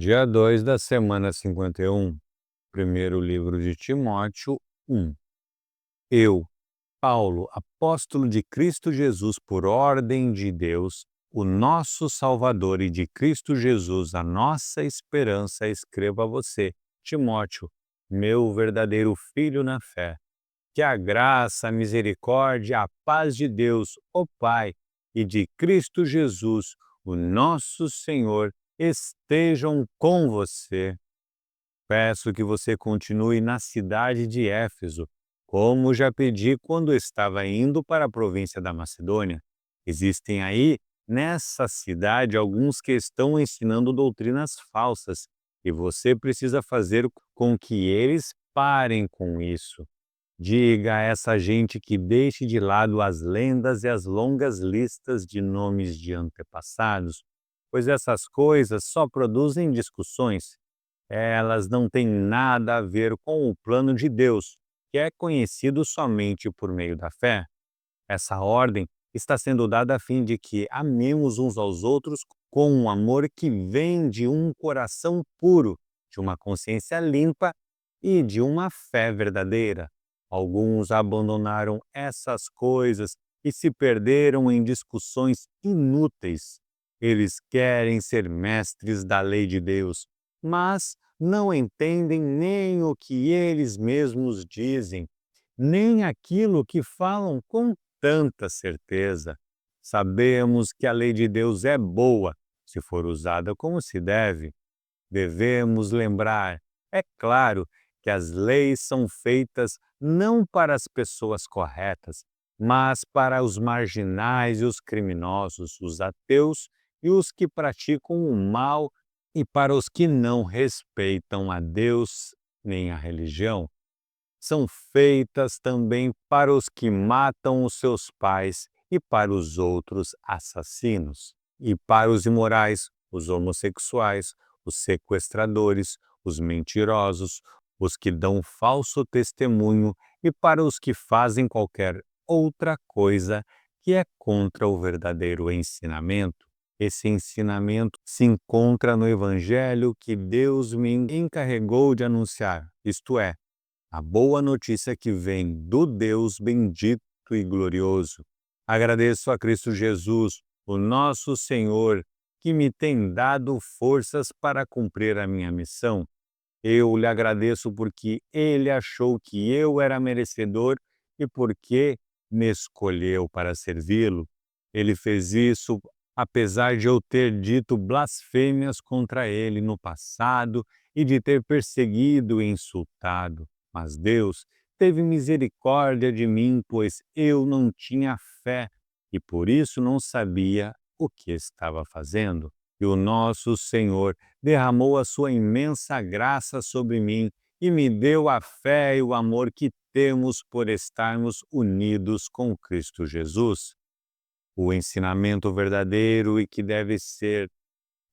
Dia 2 da semana 51, primeiro livro de Timóteo 1. Eu, Paulo, apóstolo de Cristo Jesus por ordem de Deus, o nosso Salvador, e de Cristo Jesus, a nossa esperança, escrevo a você, Timóteo, meu verdadeiro filho na fé. Que a graça, a misericórdia, a paz de Deus, o Pai, e de Cristo Jesus, o nosso Senhor, estejam com você. Peço que você continue na cidade de Éfeso, como já pedi quando estava indo para a província da Macedônia. Existem aí, nessa cidade, alguns que estão ensinando doutrinas falsas, e você precisa fazer com que eles parem com isso. Diga a essa gente que deixe de lado as lendas e as longas listas de nomes de antepassados, pois essas coisas só produzem discussões. Elas não têm nada a ver com o plano de Deus, que é conhecido somente por meio da fé. Essa ordem está sendo dada a fim de que amemos uns aos outros com um amor que vem de um coração puro, de uma consciência limpa e de uma fé verdadeira. Alguns abandonaram essas coisas e se perderam em discussões inúteis. Eles querem ser mestres da lei de Deus, mas não entendem nem o que eles mesmos dizem, nem aquilo que falam com tanta certeza. Sabemos que a lei de Deus é boa, se for usada como se deve. Devemos lembrar, é claro, que as leis são feitas não para as pessoas corretas, mas para os marginais e os criminosos, os ateus e os que praticam o mal, e para os que não respeitam a Deus nem a religião. São feitas também para os que matam os seus pais e para os outros assassinos, e para os imorais, os homossexuais, os sequestradores, os mentirosos, os que dão falso testemunho e para os que fazem qualquer outra coisa que é contra o verdadeiro ensinamento. Esse ensinamento se encontra no Evangelho que Deus me encarregou de anunciar, isto é, a boa notícia que vem do Deus bendito e glorioso. Agradeço a Cristo Jesus, o nosso Senhor, que me tem dado forças para cumprir a minha missão. Eu lhe agradeço porque Ele achou que eu era merecedor e porque me escolheu para servi-lo. Ele fez isso apesar de eu ter dito blasfêmias contra Ele no passado e de ter perseguido e insultado. Mas Deus teve misericórdia de mim, pois eu não tinha fé e por isso não sabia o que estava fazendo. E o nosso Senhor derramou a sua imensa graça sobre mim e me deu a fé e o amor que temos por estarmos unidos com Cristo Jesus. O ensinamento verdadeiro e que deve ser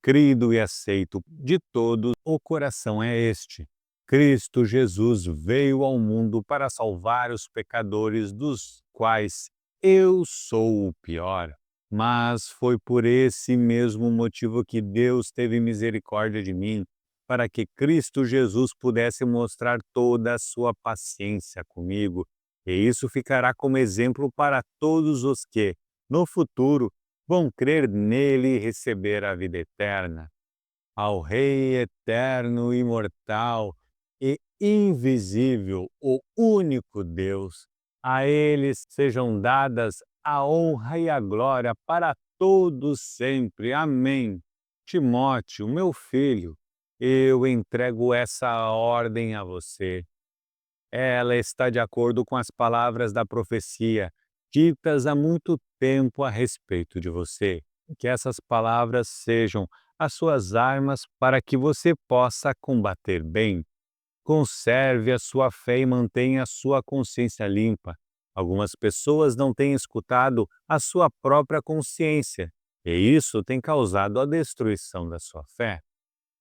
crido e aceito de todos o coração é este: Cristo Jesus veio ao mundo para salvar os pecadores, dos quais eu sou o pior. Mas foi por esse mesmo motivo que Deus teve misericórdia de mim, para que Cristo Jesus pudesse mostrar toda a sua paciência comigo, e isso ficará como exemplo para todos os que, no futuro, vão crer nele e receber a vida eterna. Ao Rei eterno, imortal e invisível, o único Deus, a ele sejam dadas a honra e a glória para todos sempre. Amém. Timóteo, meu filho, eu entrego essa ordem a você. Ela está de acordo com as palavras da profecia, ditas há muito tempo a respeito de você. Que essas palavras sejam as suas armas para que você possa combater bem. Conserve a sua fé e mantenha a sua consciência limpa. Algumas pessoas não têm escutado a sua própria consciência, e isso tem causado a destruição da sua fé.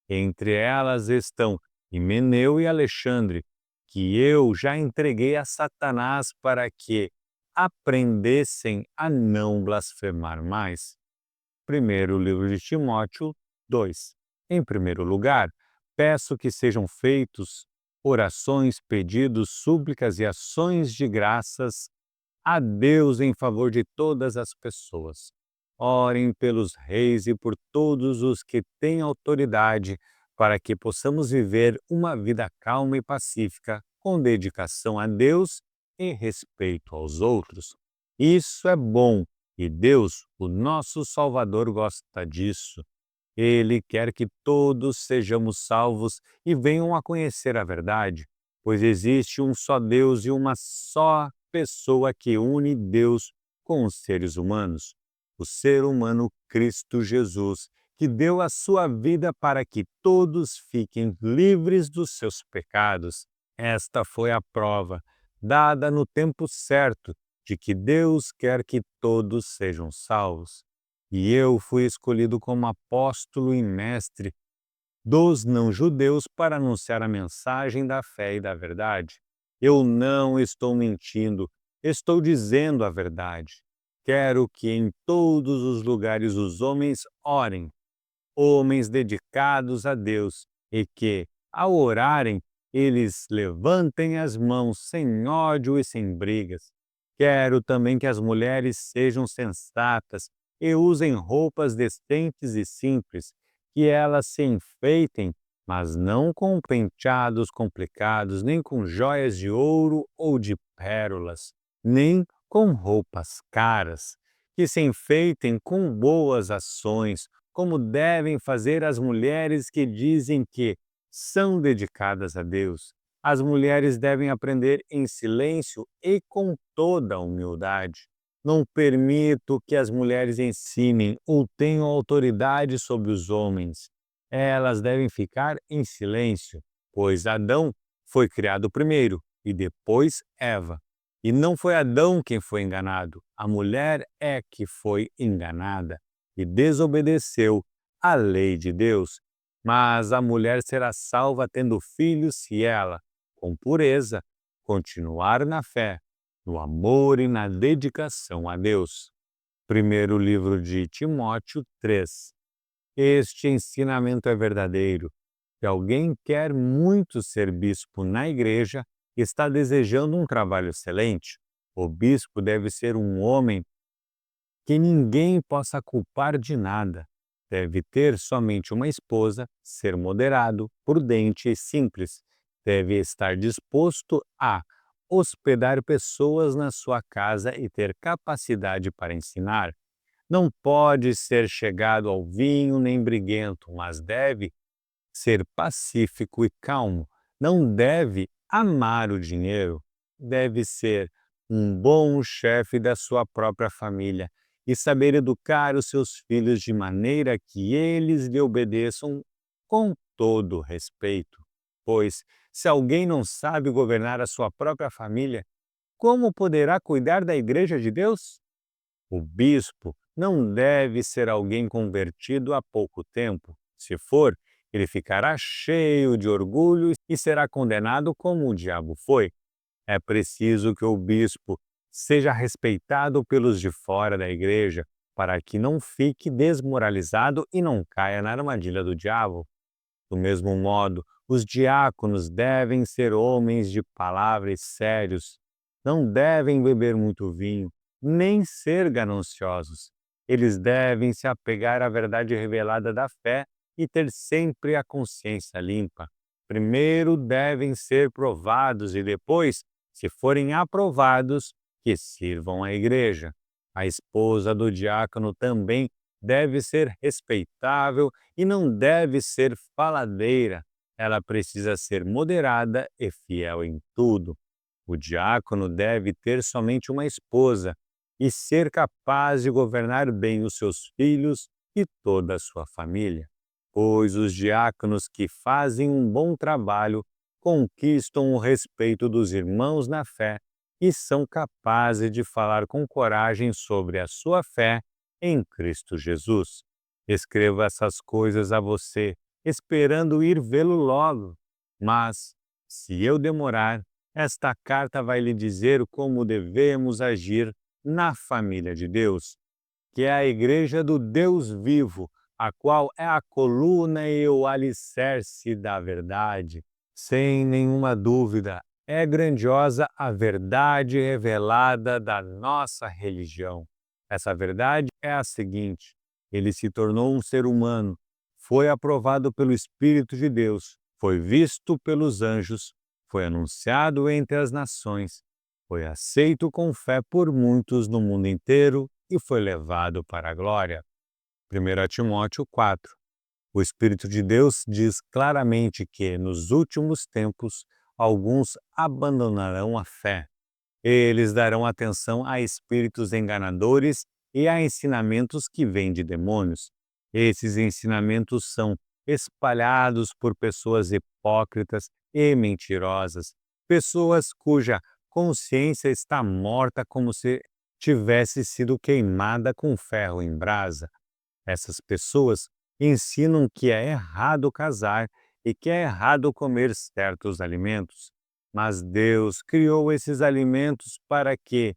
Entre elas estão Himeneu e Alexandre, que eu já entreguei a Satanás para que aprendessem a não blasfemar mais. Primeiro livro de Timóteo 2. Em primeiro lugar, peço que sejam feitos orações, pedidos, súplicas e ações de graças a Deus em favor de todas as pessoas. Orem pelos reis e por todos os que têm autoridade, para que possamos viver uma vida calma e pacífica, com dedicação a Deus e respeito aos outros. Isso é bom e Deus, o nosso Salvador, gosta disso. Ele quer que todos sejamos salvos e venham a conhecer a verdade, pois existe um só Deus e uma só pessoa que une Deus com os seres humanos, o ser humano Cristo Jesus, que deu a sua vida para que todos fiquem livres dos seus pecados. Esta foi a prova, dada no tempo certo, de que Deus quer que todos sejam salvos. E eu fui escolhido como apóstolo e mestre dos não-judeus para anunciar a mensagem da fé e da verdade. Eu não estou mentindo, estou dizendo a verdade. Quero que em todos os lugares os homens orem, homens dedicados a Deus, e que, ao orarem, eles levantem as mãos sem ódio e sem brigas. Quero também que as mulheres sejam sensatas e usem roupas decentes e simples, que elas se enfeitem, mas não com penteados complicados, nem com joias de ouro ou de pérolas, nem com roupas caras, que se enfeitem com boas ações, como devem fazer as mulheres que dizem que são dedicadas a Deus. As mulheres devem aprender em silêncio e com toda a humildade. Não permito que as mulheres ensinem ou tenham autoridade sobre os homens. Elas devem ficar em silêncio, pois Adão foi criado primeiro e depois Eva. E não foi Adão quem foi enganado, a mulher é que foi enganada e desobedeceu à lei de Deus. Mas a mulher será salva tendo filhos se ela, com pureza, continuar na fé, no amor e na dedicação a Deus. Primeiro livro de Timóteo 3. Este ensinamento é verdadeiro. Se alguém quer muito ser bispo na igreja, está desejando um trabalho excelente. O bispo deve ser um homem que ninguém possa culpar de nada. Deve ter somente uma esposa, ser moderado, prudente e simples. Deve estar disposto a hospedar pessoas na sua casa e ter capacidade para ensinar. Não pode ser chegado ao vinho nem briguento, mas deve ser pacífico e calmo. Não deve amar o dinheiro. Deve ser um bom chefe da sua própria família e saber educar os seus filhos de maneira que eles lhe obedeçam com todo respeito. Pois, se alguém não sabe governar a sua própria família, como poderá cuidar da Igreja de Deus? O bispo não deve ser alguém convertido há pouco tempo. Se for, ele ficará cheio de orgulho e será condenado como o diabo foi. É preciso que o bispo seja respeitado pelos de fora da igreja, para que não fique desmoralizado e não caia na armadilha do diabo. Do mesmo modo, os diáconos devem ser homens de palavra e sérios. Não devem beber muito vinho, nem ser gananciosos. Eles devem se apegar à verdade revelada da fé e ter sempre a consciência limpa. Primeiro devem ser provados e depois, se forem aprovados, que sirvam à igreja. A esposa do diácono também deve ser respeitável e não deve ser faladeira. Ela precisa ser moderada e fiel em tudo. O diácono deve ter somente uma esposa e ser capaz de governar bem os seus filhos e toda a sua família. Pois os diáconos que fazem um bom trabalho conquistam o respeito dos irmãos na fé e são capazes de falar com coragem sobre a sua fé em Cristo Jesus. Escrevo essas coisas a você, esperando ir vê-lo logo. Mas, se eu demorar, esta carta vai lhe dizer como devemos agir na família de Deus, que é a igreja do Deus vivo, a qual é a coluna e o alicerce da verdade. Sem nenhuma dúvida, é grandiosa a verdade revelada da nossa religião. Essa verdade é a seguinte: ele se tornou um ser humano, foi aprovado pelo Espírito de Deus, foi visto pelos anjos, foi anunciado entre as nações, foi aceito com fé por muitos no mundo inteiro e foi levado para a glória. 1 Timóteo 4. O Espírito de Deus diz claramente que, nos últimos tempos, alguns abandonarão a fé. Eles darão atenção a espíritos enganadores e a ensinamentos que vêm de demônios. Esses ensinamentos são espalhados por pessoas hipócritas e mentirosas, pessoas cuja consciência está morta como se tivesse sido queimada com ferro em brasa. Essas pessoas ensinam que é errado casar e que é errado comer certos alimentos. Mas Deus criou esses alimentos para que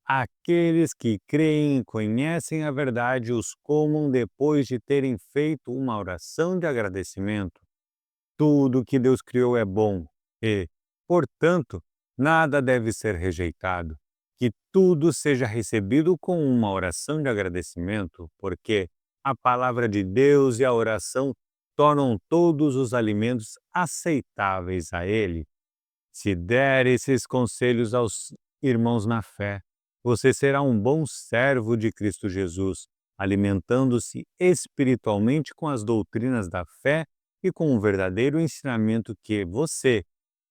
aqueles que creem e conhecem a verdade os comam depois de terem feito uma oração de agradecimento. Tudo que Deus criou é bom e, portanto, nada deve ser rejeitado. Que tudo seja recebido com uma oração de agradecimento, porque a palavra de Deus e a oração tornam todos os alimentos aceitáveis a Ele. Se der esses conselhos aos irmãos na fé, você será um bom servo de Cristo Jesus, alimentando-se espiritualmente com as doutrinas da fé e com o verdadeiro ensinamento que você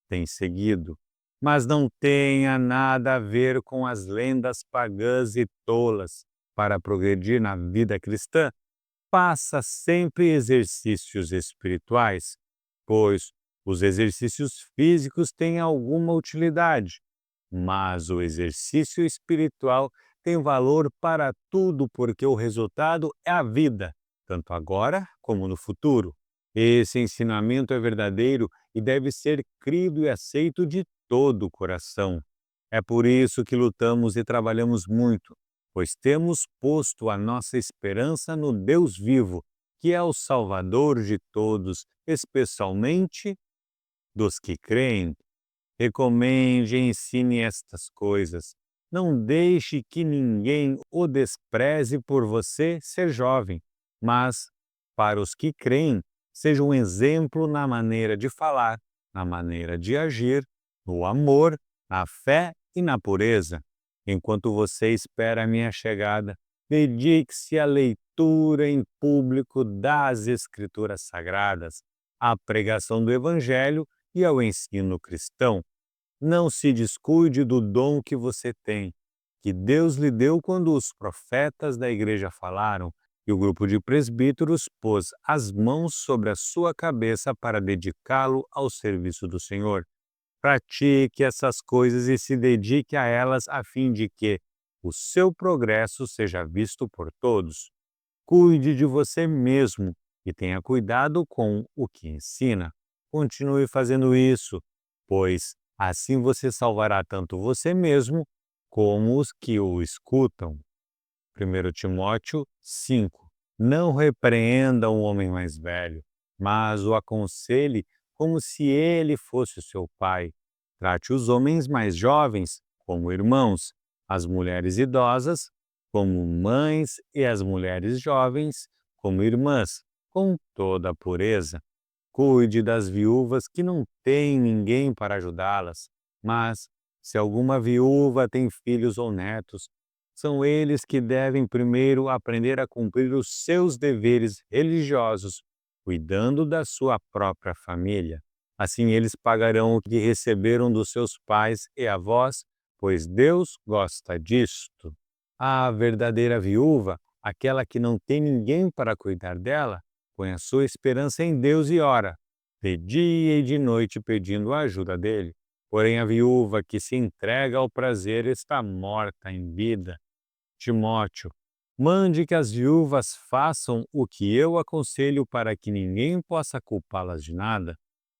tem seguido. Mas não tenha nada a ver com as lendas pagãs e tolas. Para progredir na vida cristã, faça sempre exercícios espirituais, pois os exercícios físicos têm alguma utilidade, mas o exercício espiritual tem valor para tudo, porque o resultado é a vida, tanto agora como no futuro. Esse ensinamento é verdadeiro e deve ser crido e aceito de todo o coração. É por isso que lutamos e trabalhamos muito, pois temos posto a nossa esperança no Deus vivo, que é o Salvador de todos, especialmente dos que creem. Recomende e ensine estas coisas. Não deixe que ninguém o despreze por você ser jovem, mas, para os que creem, seja um exemplo na maneira de falar, na maneira de agir, no amor, na fé e na pureza. Enquanto você espera a minha chegada, dedique-se à leitura em público das Escrituras Sagradas, à pregação do Evangelho e ao ensino cristão. Não se descuide do dom que você tem, que Deus lhe deu quando os profetas da igreja falaram e o grupo de presbíteros pôs as mãos sobre a sua cabeça para dedicá-lo ao serviço do Senhor. Pratique essas coisas e se dedique a elas a fim de que o seu progresso seja visto por todos. Cuide de você mesmo e tenha cuidado com o que ensina. Continue fazendo isso, pois assim você salvará tanto você mesmo como os que o escutam. 1 Timóteo 5. Não repreenda um homem mais velho, mas o aconselhe como se ele fosse o seu pai. Trate os homens mais jovens como irmãos, as mulheres idosas como mães e as mulheres jovens como irmãs, com toda a pureza. Cuide das viúvas que não têm ninguém para ajudá-las, mas, se alguma viúva tem filhos ou netos, são eles que devem primeiro aprender a cumprir os seus deveres religiosos, cuidando da sua própria família. Assim eles pagarão o que receberam dos seus pais e avós, pois Deus gosta disto. A verdadeira viúva, aquela que não tem ninguém para cuidar dela, põe a sua esperança em Deus e ora, de dia e de noite pedindo a ajuda dele. Porém, a viúva que se entrega ao prazer está morta em vida. Timóteo, mande que as viúvas façam o que eu aconselho para que ninguém possa culpá-las de nada.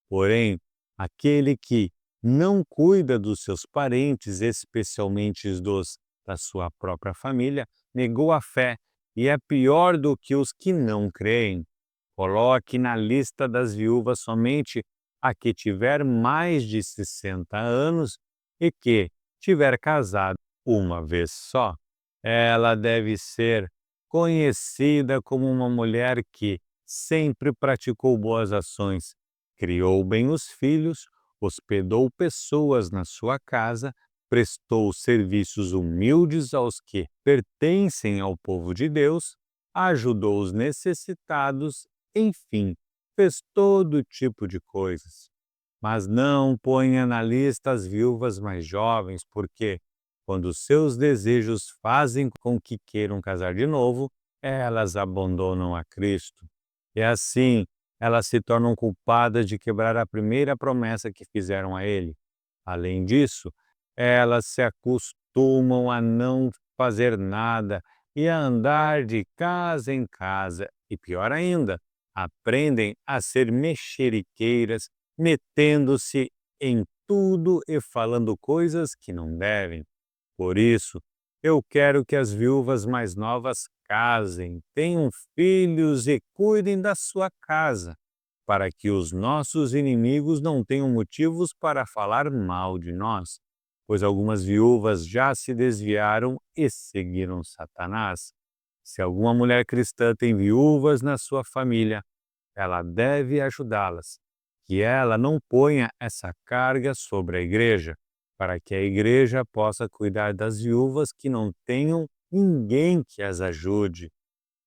Porém, aquele que não cuida dos seus parentes, especialmente dos da sua própria família, negou a fé e é pior do que os que não creem. Coloque na lista das viúvas somente a que tiver mais de 60 anos e que tiver casado uma vez só. Ela deve ser conhecida como uma mulher que sempre praticou boas ações, criou bem os filhos, hospedou pessoas na sua casa, prestou serviços humildes aos que pertencem ao povo de Deus, ajudou os necessitados, enfim, fez todo tipo de coisas. Mas não ponha na lista as viúvas mais jovens, porque, quando seus desejos fazem com que queiram casar de novo, elas abandonam a Cristo. E assim, elas se tornam culpadas de quebrar a primeira promessa que fizeram a Ele. Além disso, elas se acostumam a não fazer nada e a andar de casa em casa. E pior ainda, aprendem a ser mexeriqueiras, metendo-se em tudo e falando coisas que não devem. Por isso, eu quero que as viúvas mais novas casem, tenham filhos e cuidem da sua casa, para que os nossos inimigos não tenham motivos para falar mal de nós, pois algumas viúvas já se desviaram e seguiram Satanás. Se alguma mulher cristã tem viúvas na sua família, ela deve ajudá-las, que ela não ponha essa carga sobre a igreja, para que a igreja possa cuidar das viúvas que não tenham ninguém que as ajude.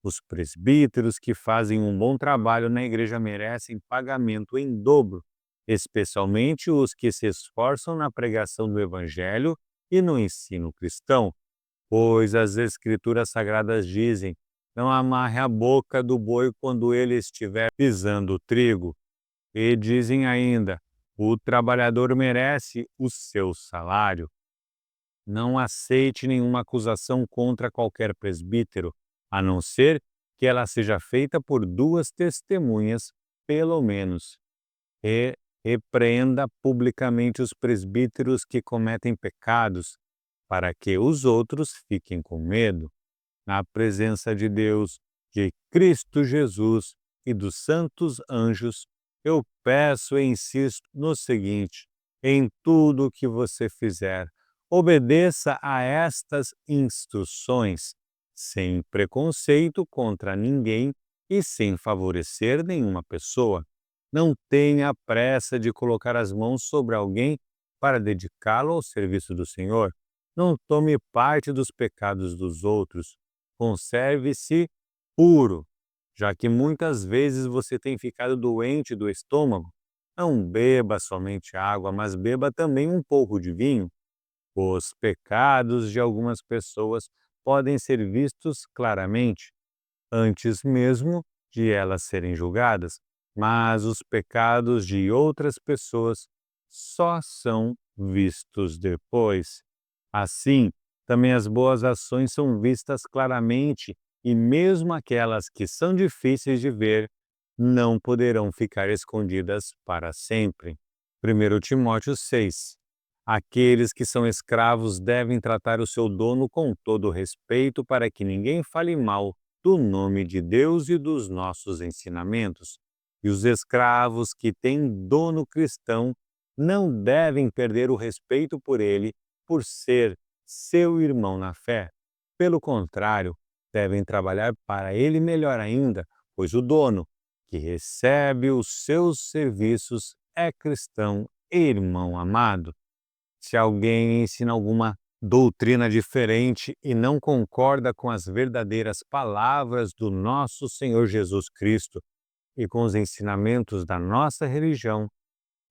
Os presbíteros que fazem um bom trabalho na igreja merecem pagamento em dobro, especialmente os que se esforçam na pregação do evangelho e no ensino cristão. Pois as Escrituras Sagradas dizem: não amarre a boca do boi quando ele estiver pisando o trigo. E dizem ainda: o trabalhador merece o seu salário. Não aceite nenhuma acusação contra qualquer presbítero, a não ser que ela seja feita por duas testemunhas, pelo menos. E repreenda publicamente os presbíteros que cometem pecados, para que os outros fiquem com medo. Na presença de Deus, de Cristo Jesus e dos santos anjos, eu peço e insisto no seguinte: em tudo o que você fizer, obedeça a estas instruções, sem preconceito contra ninguém e sem favorecer nenhuma pessoa. Não tenha pressa de colocar as mãos sobre alguém para dedicá-lo ao serviço do Senhor. Não tome parte dos pecados dos outros. Conserve-se puro, já que muitas vezes você tem ficado doente do estômago. Não beba somente água, mas beba também um pouco de vinho. Os pecados de algumas pessoas podem ser vistos claramente, antes mesmo de elas serem julgadas, mas os pecados de outras pessoas só são vistos depois. Assim, também as boas ações são vistas claramente e mesmo aquelas que são difíceis de ver não poderão ficar escondidas para sempre. 1 Timóteo 6. Aqueles que são escravos devem tratar o seu dono com todo respeito para que ninguém fale mal do nome de Deus e dos nossos ensinamentos. E os escravos que têm dono cristão não devem perder o respeito por ele por ser seu irmão na fé. Pelo contrário, devem trabalhar para ele melhor ainda, pois o dono, que recebe os seus serviços, é cristão e irmão amado. Se alguém ensina alguma doutrina diferente e não concorda com as verdadeiras palavras do nosso Senhor Jesus Cristo e com os ensinamentos da nossa religião,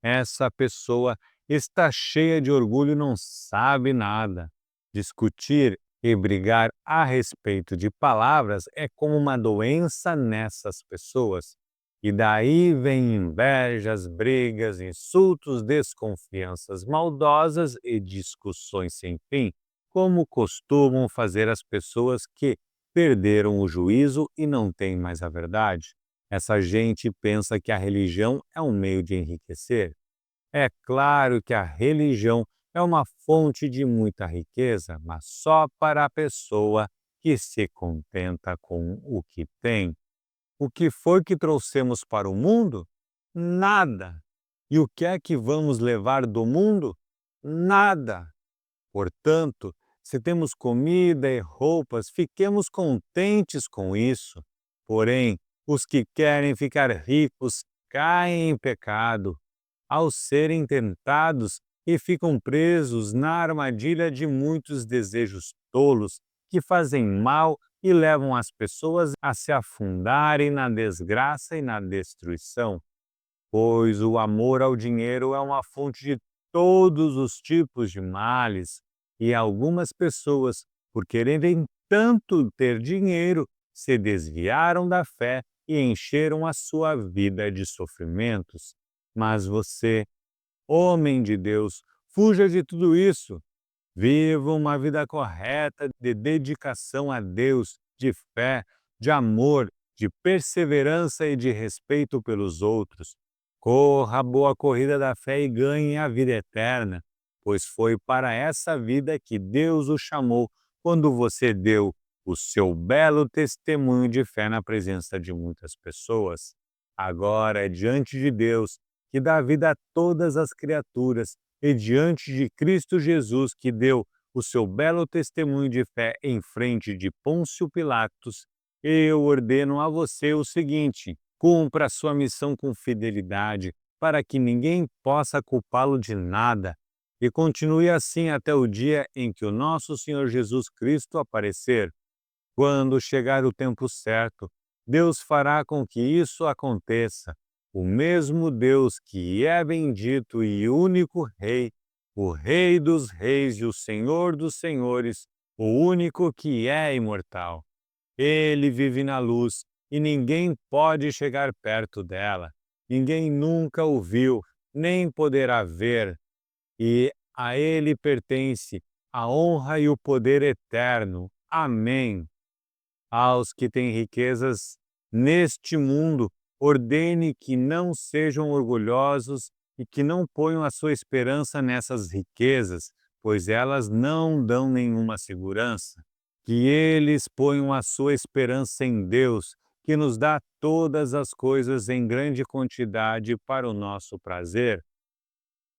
essa pessoa está cheia de orgulho e não sabe nada. Discutir e brigar a respeito de palavras é como uma doença nessas pessoas. E daí vem invejas, brigas, insultos, desconfianças maldosas e discussões sem fim, como costumam fazer as pessoas que perderam o juízo e não têm mais a verdade. Essa gente pensa que a religião é um meio de enriquecer. É claro que a religião é uma fonte de muita riqueza, mas só para a pessoa que se contenta com o que tem. O que foi que trouxemos para o mundo? Nada. E o que é que vamos levar do mundo? Nada. Portanto, se temos comida e roupas, fiquemos contentes com isso. Porém, os que querem ficar ricos caem em pecado ao serem tentados e ficam presos na armadilha de muitos desejos tolos que fazem mal e levam as pessoas a se afundarem na desgraça e na destruição. Pois o amor ao dinheiro é uma fonte de todos os tipos de males, e algumas pessoas, por quererem tanto ter dinheiro, se desviaram da fé e encheram a sua vida de sofrimentos. Mas você, homem de Deus, fuja de tudo isso. Viva uma vida correta de dedicação a Deus, de fé, de amor, de perseverança e de respeito pelos outros. Corra a boa corrida da fé e ganhe a vida eterna, pois foi para essa vida que Deus o chamou quando você deu o seu belo testemunho de fé na presença de muitas pessoas. Agora é diante de Deus, que dá vida a todas as criaturas, e diante de Cristo Jesus, que deu o seu belo testemunho de fé em frente de Pôncio Pilatos, eu ordeno a você o seguinte: cumpra a sua missão com fidelidade, para que ninguém possa culpá-lo de nada, e continue assim até o dia em que o nosso Senhor Jesus Cristo aparecer. Quando chegar o tempo certo, Deus fará com que isso aconteça. O mesmo Deus que é bendito e único Rei, o Rei dos Reis e o Senhor dos Senhores, o único que é imortal. Ele vive na luz e ninguém pode chegar perto dela. Ninguém nunca o viu, nem poderá ver, e a ele pertence a honra e o poder eterno. Amém. Aos que têm riquezas neste mundo, ordene que não sejam orgulhosos e que não ponham a sua esperança nessas riquezas, pois elas não dão nenhuma segurança. Que eles ponham a sua esperança em Deus, que nos dá todas as coisas em grande quantidade para o nosso prazer.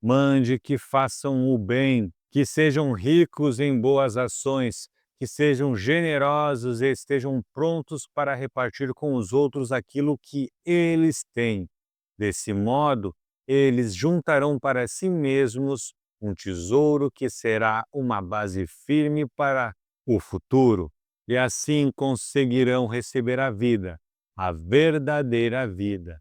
Mande que façam o bem, que sejam ricos em boas ações, que sejam generosos e estejam prontos para repartir com os outros aquilo que eles têm. Desse modo, eles juntarão para si mesmos um tesouro que será uma base firme para o futuro, e assim conseguirão receber a vida, a verdadeira vida.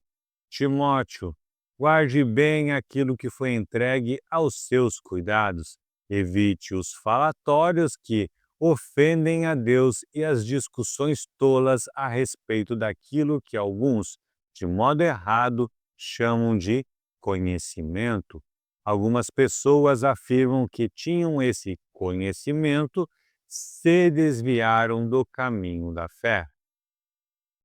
Timóteo, guarde bem aquilo que foi entregue aos seus cuidados. Evite os falatórios que ofendem a Deus e as discussões tolas a respeito daquilo que alguns, de modo errado, chamam de conhecimento. Algumas pessoas afirmam que tinham esse conhecimento, se desviaram do caminho da fé.